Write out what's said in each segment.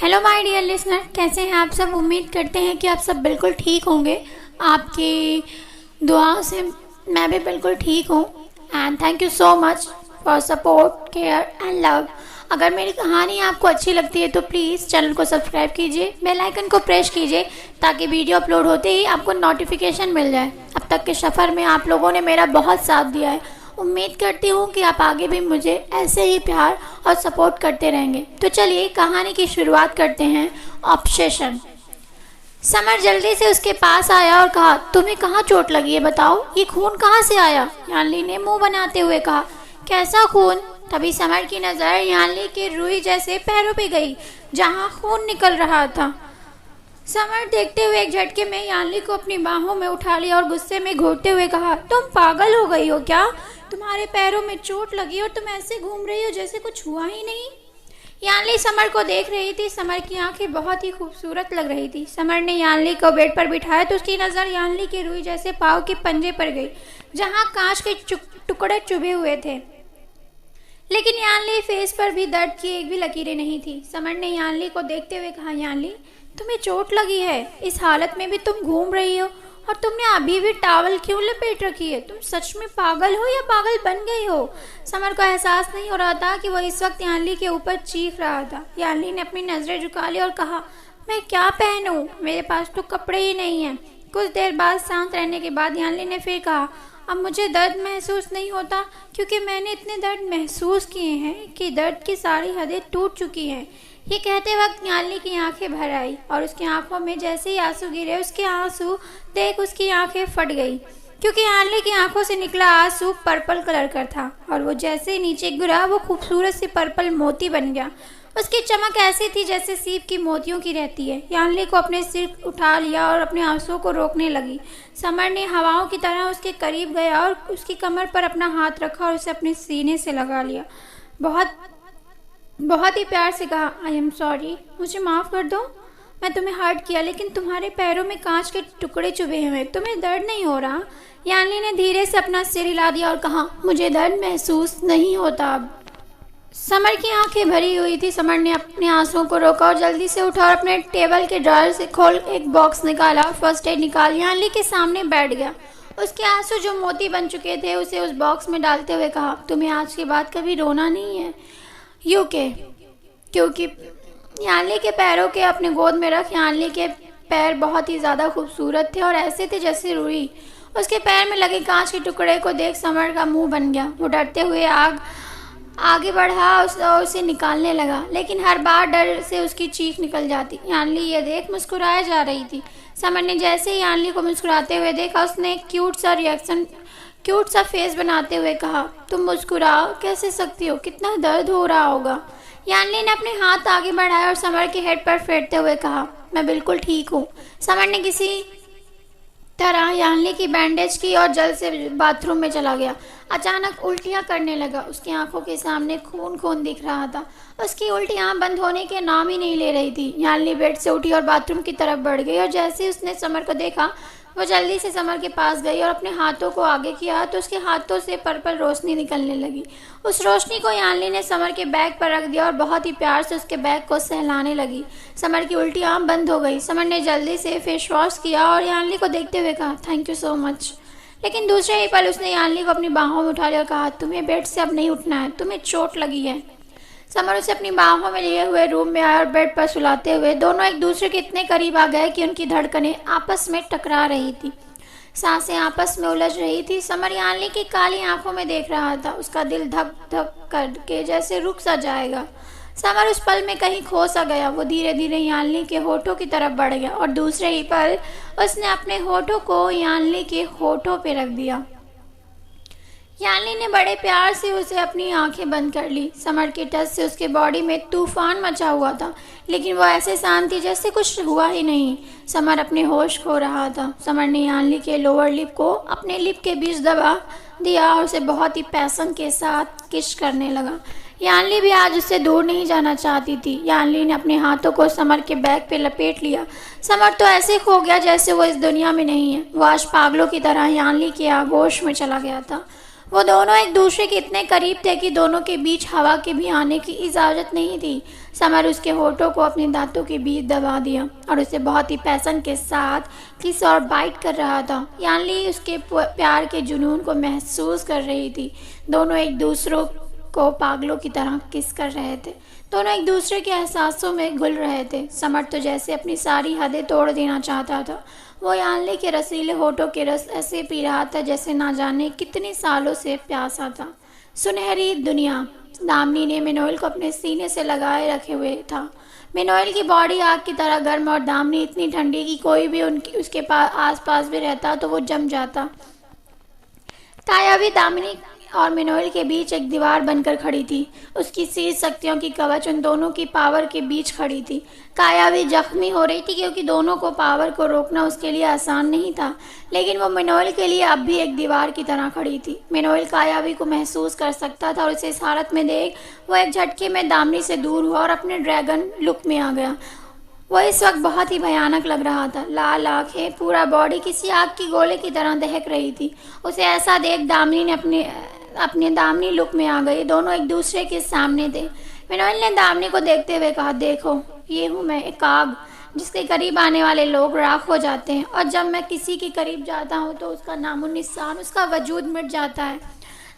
Hello my dear listener, कैसे हैं आप सब। उम्मीद करते हैं कि आप सब बिल्कुल ठीक होंगे। आपकी दुआओं से मैं भी बिल्कुल ठीक हूँ। And thank you so much for support, care and love. अगर मेरी कहानी आपको अच्छी लगती है तो प्लीज़ चैनल को सब्सक्राइब कीजिए, बेल आइकन को प्रेस कीजिए ताकि वीडियो अपलोड होते ही आपको नोटिफिकेशन मिल जाए। अब तक के सफ़र में आप लोगों ने मेरा बहुत साथ दिया है। उम्मीद करती हूँ कि आप आगे भी मुझे ऐसे ही प्यार और सपोर्ट करते रहेंगे। तो चलिए कहानी की शुरुआत करते हैं। ऑब्सेशन। समर जल्दी से उसके पास आया और कहा, तुम्हें कहाँ चोट लगी है, बताओ, ये खून कहाँ से आया। यानली ने मुंह बनाते हुए कहा, कैसा खून। तभी समर की नज़र यानली के रुई जैसे पैरों पे गई जहाँ खून निकल रहा था। समर देखते हुए एक झटके में यानली को अपनी बाहों में उठा लिया और गुस्से में घूरते हुए कहा, तुम पागल हो गई हो क्या। तुम्हारे पैरों में चोट लगी और तुम ऐसे घूम रही हो जैसे कुछ हुआ ही नहीं। यानली समर को देख रही थी। समर की आंखें बहुत ही खूबसूरत लग रही थी। समर ने यानली को बेड पर बिठाया तो उसकी नज़र यानली के रुई जैसे पाँव के पंजे पर गई जहाँ कांच के टुकड़े चुभे हुए थे, लेकिन यानली फेस पर भी दर्द की एक भी लकीरें नहीं थी। समर ने यानली को देखते हुए कहा, यानली तुम्हें चोट लगी है, इस हालत में भी तुम घूम रही हो और तुमने अभी भी टॉवल क्यों लपेट रखी है। तुम सच में पागल हो या पागल बन गई हो। समर को एहसास नहीं हो रहा था कि वह इस वक्त यानली के ऊपर चीख रहा था। यानली ने अपनी नज़रें झुका ली और कहा, मैं क्या पहनूं, मेरे पास तो कपड़े ही नहीं हैं। कुछ देर बाद शांत रहने के बाद यानली ने फिर कहा, अब मुझे दर्द महसूस नहीं होता क्योंकि मैंने इतने दर्द महसूस किए हैं कि दर्द की सारी हदें टूट चुकी हैं। ये कहते वक्त यानली की आंखें भर आई और उसकी आंखों में जैसे ही आंसू गिरे उसके आंसू देख उसकी आंखें फट गई, क्योंकि यानली की आंखों से निकला आंसू पर्पल कलर का था और वो जैसे ही नीचे गिरा वो खूबसूरत सी पर्पल मोती बन गया। उसकी चमक ऐसी थी जैसे सीप की मोतियों की रहती है। यानली को अपने सिर उठा लिया और अपने आंसुओं को रोकने लगी। समर ने हवाओं की तरह उसके करीब गया और उसकी कमर पर अपना हाथ रखा और उसे अपने सीने से लगा लिया। बहुत ही प्यार से कहा, आई एम सॉरी, मुझे माफ़ कर दो, मैं तुम्हें हर्ट किया, लेकिन तुम्हारे पैरों में कांच के टुकड़े चुभे हुए, तुम्हें दर्द नहीं हो रहा। यानली ने धीरे से अपना सिर हिला दिया और कहा, मुझे दर्द महसूस नहीं होता अब। समर की आंखें भरी हुई थी। समर ने अपने आंसुओं को रोका और जल्दी से उठा और अपने टेबल के ड्रॉअर से खोल एक बॉक्स निकाला और फर्स्ट एड निकाल यानली के सामने बैठ गया। उसके आंसू जो मोती बन चुके थे उसे उस बॉक्स में डालते हुए कहा, तुम्हें आज के बाद कभी रोना नहीं है, क्योंकि यानली के पैरों के अपने गोद में रख। यानली के पैर बहुत ही ज़्यादा खूबसूरत थे और ऐसे थे जैसे रुई। उसके पैर में लगे कांच के टुकड़े को देख समर का मुंह बन गया। वो डरते हुए आगे बढ़ा और उसे निकालने लगा, लेकिन हर बार डर से उसकी चीख निकल जाती। यानली ये देख मुस्कुराए जा रही थी। समर ने जैसे ही यानली को मुस्कुराते हुए देखा उसने एक क्यूट सा फेस बनाते हुए कहा, तुम मुस्कुरा कैसे सकती हो, कितना दर्द हो रहा होगा। यानली ने अपने हाथ आगे बढ़ाया और समर के हेड पर फेरते हुए कहा, मैं बिल्कुल ठीक हूँ। समर ने किसी तरह यानली की बैंडेज की और जल्द से बाथरूम में चला गया। अचानक उल्टियाँ करने लगा। उसकी आंखों के सामने खून दिख रहा था। उसकी उल्टियाँ बंद होने के नाम ही नहीं ले रही थी। यानली बेड से उठी और बाथरूम की तरफ बढ़ गई और जैसे ही उसने समर को देखा वो जल्दी से समर के पास गई और अपने हाथों को आगे किया तो उसके हाथों से पर्पल रोशनी निकलने लगी। उस रोशनी को यानली ने समर के बैग पर रख दिया और बहुत ही प्यार से उसके बैग को सहलाने लगी। समर की उल्टियाँ बंद हो गई। समर ने जल्दी से फेस वॉश किया और यानली को देखते हुए कहा, थैंक यू सो मच। लेकिन दूसरे ही पल उसने यानली को अपनी बाहों में उठा लिया और कहा, तुम्हें बेड से अब नहीं उठना है, तुम्हें चोट लगी है। समर उसे अपनी बाहों में लिए हुए रूम में आया और बेड पर सुलाते हुए दोनों एक दूसरे के इतने करीब आ गए कि उनकी धड़कनें आपस में टकरा रही थी, सांसें आपस में उलझ रही थी। समर यानली की काली आंखों में देख रहा था। उसका दिल धक धक करके जैसे रुक सा जाएगा। समर उस पल में कहीं खो सा गया। वो धीरे धीरे यानली के होठों की तरफ बढ़ गया और दूसरे ही पल उसने अपने होठों को यानली के होठों पे रख दिया। यानली ने बड़े प्यार से उसे अपनी आंखें बंद कर ली। समर के टच से उसके बॉडी में तूफान मचा हुआ था, लेकिन वो ऐसे शांत थी जैसे कुछ हुआ ही नहीं। समर अपने होश खो रहा था। समर ने यानली के लोअर लिप को अपने लिप के बीच दबा दिया और उसे बहुत ही पैशन के साथ किस करने लगा। यानली भी आज उससे दूर नहीं जाना चाहती थी। यानली ने अपने हाथों को समर के बैग पे लपेट लिया। समर तो ऐसे खो गया जैसे वो इस दुनिया में नहीं है। वो आज पागलों की तरह यानली के आगोश में चला गया था। वो दोनों एक दूसरे के इतने करीब थे कि दोनों के बीच हवा के भी आने की इजाज़त नहीं थी। समर उसके होठों को अपने दांतों के बीच दबा दिया और उसे बहुत ही पैसन के साथ किस और बाइट कर रहा था। यानली उसके प्यार के जुनून को महसूस कर रही थी। दोनों एक दूसरों को पागलों की तरह किस कर रहे थे। दोनों एक दूसरे के एहसासों में घुल रहे थे। समर तो जैसे अपनी सारी हदें तोड़ देना चाहता था। वो यानली के रसीले होठों के रस ऐसे पी रहा था जैसे ना जाने कितने सालों से प्यासा था। सुनहरी दुनिया। दामिनी ने मिनोएल को अपने सीने से लगाए रखे हुए था। मिनोएल की बॉडी आग की तरह गर्म और दामिनी इतनी ठंडी कि कोई भी उसके आस पास भी रहता तो वो जम जाता। काया भी दामिनी और मिनोएल के बीच एक दीवार बनकर खड़ी थी। उसकी शीर्ष शक्तियों की कवच उन दोनों की पावर के बीच खड़ी थी। काया भी जख्मी हो रही थी क्योंकि दोनों को पावर को रोकना उसके लिए आसान नहीं था, लेकिन वो मिनोएल के लिए अब भी एक दीवार की तरह खड़ी थी। मिनोएल कायावी को महसूस कर सकता था और उसे इस हालत में देख वो एक झटके में दामिनी से दूर हुआ और अपने ड्रैगन लुक में आ गया। वो इस वक्त बहुत ही भयानक लग रहा था। लाल आंखें, पूरा बॉडी किसी आग की गोले की तरह दहक रही थी। उसे ऐसा देख दामिनी ने अपने दामिनी लुक में आ गई। दोनों एक दूसरे के सामने थे। मिनोएल ने दामिनी को देखते हुए कहा, देखो ये हूँ मैं, एक आग जिसके करीब आने वाले लोग राख हो जाते हैं और जब मैं किसी के करीब जाता हूँ तो उसका नामो निशान, उसका वजूद मिट जाता है।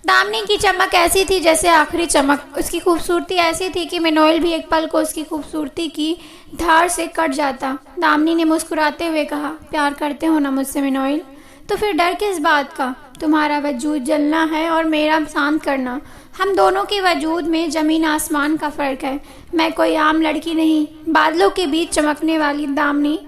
दामिनी की चमक ऐसी थी जैसे आखिरी चमक। उसकी खूबसूरती ऐसी थी कि मिनोएल भी एक पल को उसकी खूबसूरती की धार से कट जाता। दामिनी ने मुस्कुराते हुए कहा, प्यार करते हो ना मुझसे मिनोएल? तो फिर डर किस बात का? तुम्हारा वजूद जलना है और मेरा शांत करना। हम दोनों के वजूद में ज़मीन आसमान का फ़र्क है। मैं कोई आम लड़की नहीं, बादलों के बीच चमकने वाली दामिनी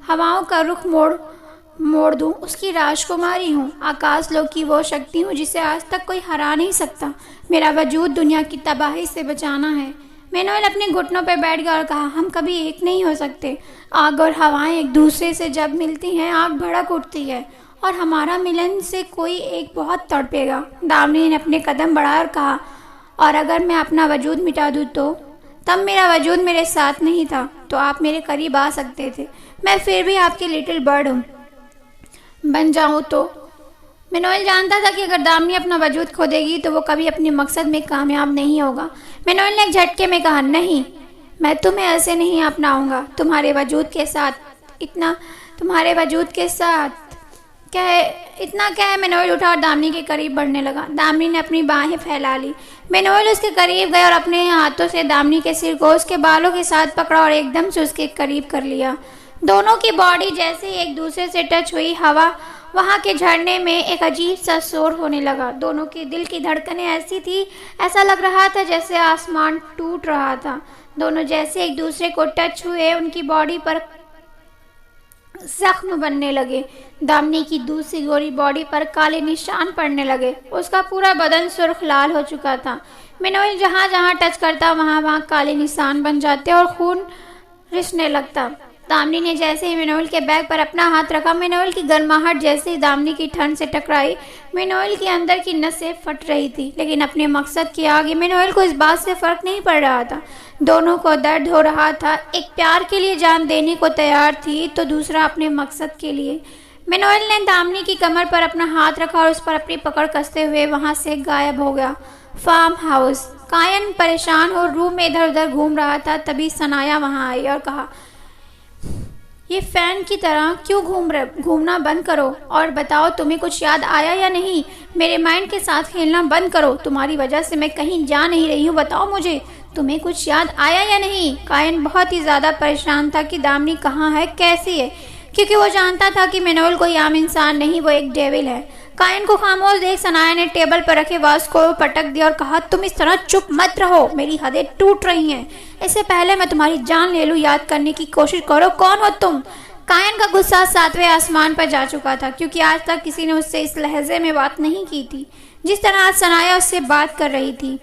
हवाओं का रुख मोड़ दूं उसकी राजकुमारी हूँ। आकाश लोक की वो शक्ति हूँ जिसे आज तक कोई हरा नहीं सकता। मेरा वजूद दुनिया की तबाही से बचाना है। मिनोएल अपने घुटनों पर बैठ गया और कहा, हम कभी एक नहीं हो सकते। आग और हवाएं एक दूसरे से जब मिलती हैं आग भड़क उठती है और हमारा मिलन से कोई एक बहुत तड़पेगा। दामिनी ने अपने कदम बढ़ाए और कहा, और अगर मैं अपना वजूद मिटा दूँ तो? तब मेरा वजूद मेरे साथ नहीं था तो आप मेरे करीब आ सकते थे। मैं फिर भी आपकी लिटिल बर्ड हूँ, बन जाऊँ तो? मिनोएल जानता था कि अगर दामिनी अपना वजूद खो देगी तो वो कभी अपने मकसद में कामयाब नहीं होगा। मिनोएल ने एक झटके में कहा, नहीं, मैं तुम्हें ऐसे नहीं अपनाऊंगा। तुम्हारे वजूद के साथ इतना क्या है? मिनोएल उठा और दामिनी के करीब बढ़ने लगा। दामिनी ने अपनी बाहें फैला ली। मिनोएल उसके करीब गए और अपने हाथों से दामिनी के सिर को उसके बालों के साथ पकड़ा और एकदम से उसके करीब कर लिया। दोनों की बॉडी जैसे ही एक दूसरे से टच हुई, हवा वहाँ के झरने में एक अजीब सा शोर होने लगा। दोनों के दिल की धड़कनें ऐसी थी, ऐसा लग रहा था जैसे आसमान टूट रहा था। दोनों जैसे एक दूसरे को टच हुए उनकी बॉडी पर जख्म बनने लगे। दामिनी की दूसरी गोरी बॉडी पर काले निशान पड़ने लगे। उसका पूरा बदन सुर्ख लाल हो चुका था। मिनोएल जहाँ जहाँ टच करता वहाँ वहाँ काले निशान बन जाते और खून रिसने लगता। दामिनी ने जैसे ही मिनोएल के बैग पर अपना हाथ रखा, मिनोएल की गर्माहट जैसे ही दामिनी की ठंड से टकराई, मिनोएल के अंदर की नसें फट रही थी। लेकिन अपने मकसद के आगे मिनोएल को इस बात से फर्क नहीं पड़ रहा था। दोनों को दर्द हो रहा था। एक प्यार के लिए जान देने को तैयार थी तो दूसरा अपने मकसद के लिए। मिनोएल ने दामिनी की कमर पर अपना हाथ रखा और उस पर अपनी पकड़ कसते हुए वहां से गायब हो गया। Farm house. कायन परेशान हो रूम में इधर उधर घूम रहा था। तभी सनाया वहां आई और कहा, ये फैन की तरह क्यों घूमना बंद करो और बताओ तुम्हें कुछ याद आया या नहीं? मेरे माइंड के साथ खेलना बंद करो। तुम्हारी वजह से मैं कहीं जा नहीं रही हूँ। बताओ मुझे, तुम्हें कुछ याद आया या नहीं? कायन बहुत ही ज़्यादा परेशान था कि दामिनी कहाँ है, कैसी है, क्योंकि वो जानता था कि मिनोएल कोई आम इंसान नहीं, वो एक डेविल है। कायन को खामोश देख सनाया ने टेबल पर रखे वास को पटक दिया और कहा, तुम इस तरह चुप मत रहो, मेरी हदें टूट रही हैं। इससे पहले मैं तुम्हारी जान ले लूं, याद करने की कोशिश करो, कौन हो तुम? कायन का गुस्सा 7वें आसमान पर जा चुका था, क्योंकि आज तक किसी ने उससे इस लहजे में बात नहीं की थी जिस तरह आज सनाया उससे बात कर रही थी।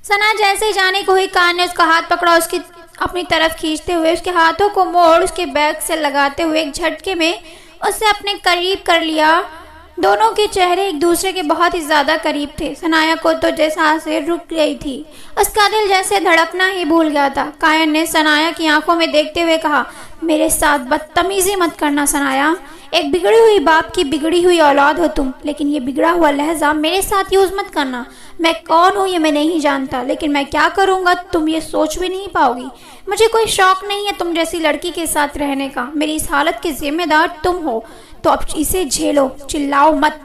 सना जैसे ही जाने को हुई, कायन ने उसका हाथ पकड़ा, उसकी अपनी तरफ खींचते हुए उसके हाथों को मोड़ उसके बैग से लगाते हुए एक झटके में उससे अपने करीब कर लिया। दोनों के चेहरे एक दूसरे के बहुत ही ज्यादा करीब थे। सनाया को तो जैसे सांसें रुक गई थी, उसका दिल जैसे धड़कना ही भूल गया था। कायन ने सनाया की आंखों में देखते हुए कहा, मेरे साथ बदतमीजी मत करना सनाया। एक बिगड़ी हुई बाप की बिगड़ी हुई औलाद हो तुम, लेकिन ये बिगड़ा हुआ लहजा मेरे साथ यूज मत करना। मैं कौन हूँ ये मैं नहीं जानता, लेकिन मैं क्या करूँगा तुम ये सोच भी नहीं पाओगी। मुझे कोई शौक नहीं है तुम जैसी लड़की के साथ रहने का। मेरी इस हालत की जिम्मेदार तुम हो, तो अब इसे झेलो, चिल्लाओ मत।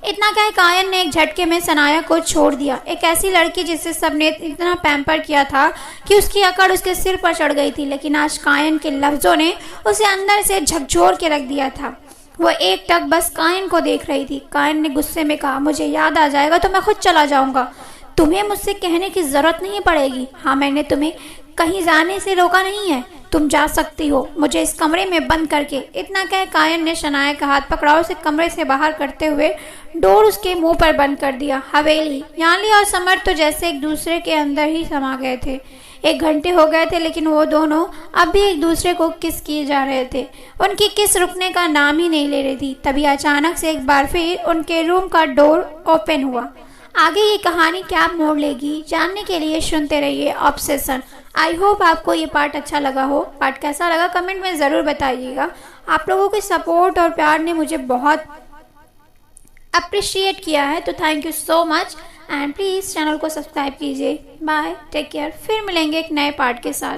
इतना कह कायन ने एक झटके में सनाया को छोड़ दिया। एक ऐसी लड़की जिसे सबने इतना पैम्पर किया था कि उसकी अकड़ उसके सिर पर चढ़ गई थी, लेकिन आज कायन के लफ्जों ने उसे अंदर से झकझोर के रख दिया था। वो एक टक बस कायन को देख रही थी। कायन ने गुस्से में कहा, मुझे याद आ जाएगा तो मैं खुद चला जाऊंगा। तुम्हें मुझसे कहने की जरूरत नहीं पड़ेगी। हाँ, मैंने तुम्हें कहीं जाने से रोका नहीं है, तुम जा सकती हो मुझे इस कमरे में बंद करके। इतना कह कायन ने शनाया का हाथ पकड़ा और उसे कमरे से बाहर करते हुए डोर उसके मुंह पर बंद कर दिया। हवेली, यानी और समर तो जैसे एक दूसरे के अंदर ही समा गए थे। 1 घंटे हो गए थे, लेकिन वो दोनों अब भी एक दूसरे को किस किए जा रहे थे। उनकी किस रुकने का नाम ही नहीं ले रही थी। तभी अचानक से एक बार फिर उनके रूम का डोर ओपन हुआ। आगे ये कहानी क्या मोड़ लेगी जानने के लिए सुनते रहिए ऑब्सेशन। आई होप आपको ये पार्ट अच्छा लगा हो। पार्ट कैसा लगा कमेंट में ज़रूर बताइएगा। आप लोगों के सपोर्ट और प्यार ने मुझे बहुत अप्रिशिएट किया है, तो thank you so much. And please channel को सब्सक्राइब कीजिए। Bye, take care. फिर मिलेंगे एक नए पार्ट के साथ।